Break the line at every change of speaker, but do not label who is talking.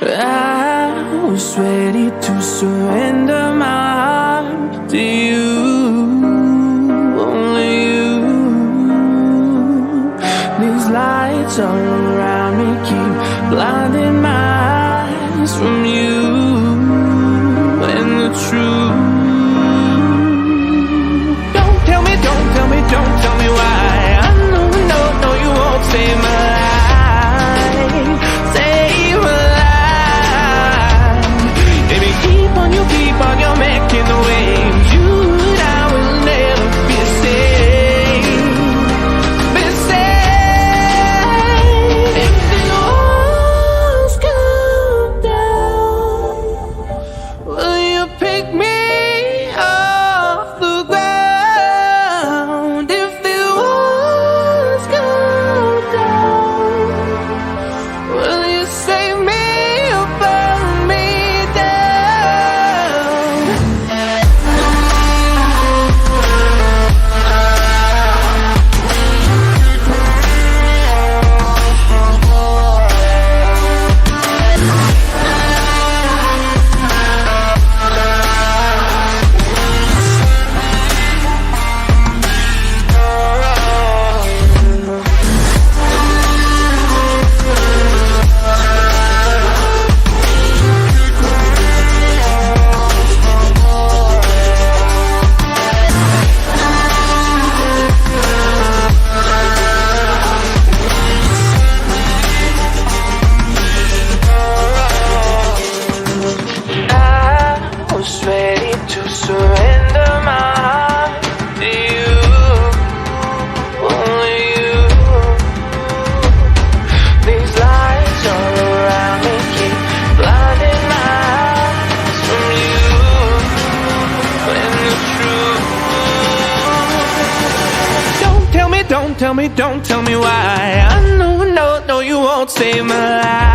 I was ready to surrender my heart to you, only you. These lights all around me keep blinding my eyes from you and the truth. Don't tell me, don't tell me, don't tell me why. I know, no, you won't save my life, save my life. Baby, keep on your making the waves. You and I will never be safe, be safe. If the walls come down, will you pick me off the ground? If the walls come down, will you save me or burn me down? I was ready to surrender my heart to you, only you. These lights all around me keep blinding my eyes from you and the truth. Don't tell me, don't tell me, don't tell me why. I know, no, you won't save my life.